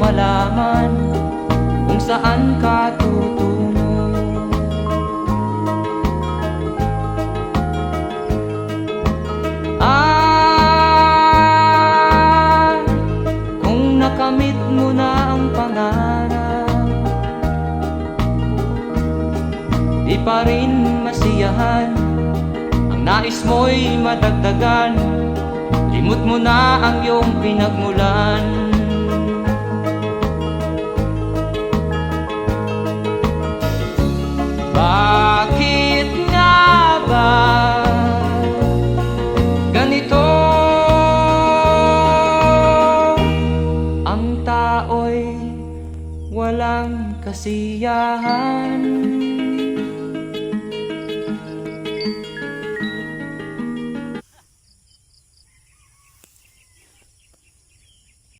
malaman kung saan ka tutungo. Kung nakamit mo na ang pangarap, di pa rin masiyahan ang nais mo'y madagdagan. Limot mo na ang iyong pinagmulan. Bakit nga ba ganito? Ang tao'y walang kasiyahan.